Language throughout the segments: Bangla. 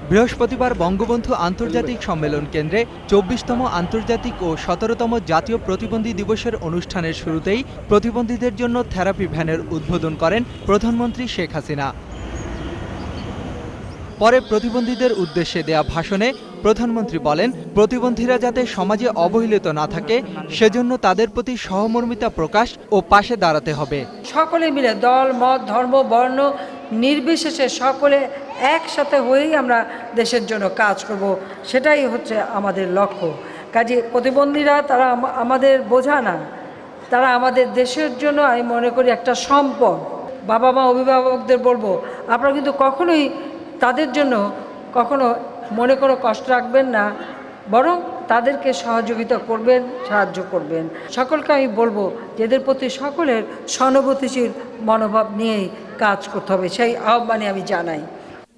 বৃহস্পতিবার বঙ্গবন্ধু আন্তর্জাতিক সম্মেলন কেন্দ্রে ২৪তম আন্তর্জাতিক ও ১৭তম জাতীয় প্রতিবন্ধী দিবসের অনুষ্ঠানের শুরুতেই প্রতিবন্ধীদের জন্য থেরাপি ভ্যানের উদ্বোধন করেন প্রধানমন্ত্রী শেখ হাসিনা। পরে প্রতিবন্ধীদের উদ্দেশ্যে দেয়া ভাষণে প্রধানমন্ত্রী বলেন, প্রতিবন্ধীরা যাতে সমাজে অবহেলিত না থাকে সেজন্য তাদের প্রতি সহমর্মিতা প্রকাশ ও পাশে দাঁড়াতে হবে। সকলে মিলে দল মত ধর্ম বর্ণ নির্বিশেষে সকলে একসাথে হয়েই আমরা দেশের জন্য কাজ করব, সেটাই হচ্ছে আমাদের লক্ষ্য। কাজে প্রতিবন্ধীরা তারা আমাদের বোঝা না, তারা আমাদের দেশের জন্য আমি মনে করি একটা সম্পদ। বাবা মা অভিভাবকদের বলবো, আপনারা কিন্তু কখনোই তাদের জন্য কখনো মনে কোনো কষ্ট রাখবেন না, বরং তাদেরকে সহযোগিতা করবেন, সাহায্য করবেন। সকলকে আমি বলবো যে এদের প্রতি সকলের সহানুভূতিশীল মনোভাব নিয়েই কাজ করতে হবে, সেই আহ্বানে আমি জানাই।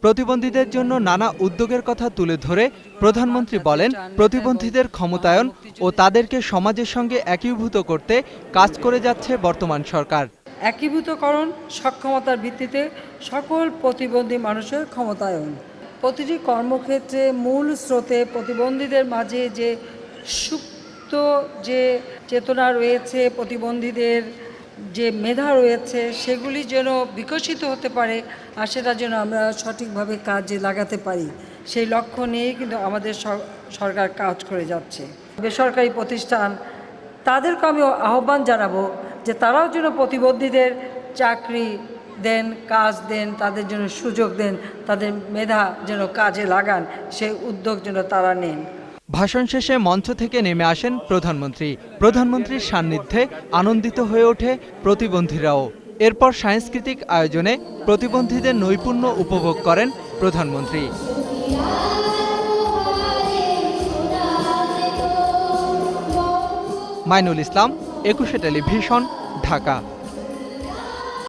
প্রতিবন্ধীদের জন্য নানা উদ্যোগের কথা তুলে ধরে প্রধানমন্ত্রী বলেন, প্রতিবন্ধীদের ক্ষমতায়ন ও তাদেরকে সমাজের সঙ্গে একীভূত করতে কাজ করে যাচ্ছে বর্তমান সরকার। একীভূতকরণ, সক্ষমতার ভিত্তিতে সকল প্রতিবন্ধী মানুষের ক্ষমতায়ন, প্রতিটি কর্মক্ষেত্রে মূল স্রোতে প্রতিবন্ধীদের মাঝে যে সুপ্ত যে চেতনা রয়েছে, প্রতিবন্ধীদের যে মেধা রয়েছে, সেগুলি যেন বিকশিত হতে পারে আর সেটা যেন আমরা সঠিকভাবে কাজে লাগাতে পারি, সেই লক্ষ্য নিয়েই কিন্তু আমাদের সরকার কাজ করে যাচ্ছে। বেসরকারি প্রতিষ্ঠান তাদেরকে আমি আহ্বান জানাবো যে তারাও যেন প্রতিবন্ধীদের চাকরি দেন, কাজ দেন, তাদের জন্য সুযোগ দেন, তাদের মেধা যেন কাজে লাগান, সেই উদ্যোগ যেন তারা নেন। ভাষণ শেষে মঞ্চ থেকে নেমে আসেন প্রধানমন্ত্রী। প্রধানমন্ত্রীর সান্নিধ্যে আনন্দিত হয়ে ওঠে প্রতিবন্ধীরাও। এরপর সাংস্কৃতিক আয়োজনে প্রতিবন্ধীদের নৈপুণ্য উপভোগ করেন প্রধানমন্ত্রী। মাইনুল ইসলাম, ২১শে টেলিভিশন, ঢাকা।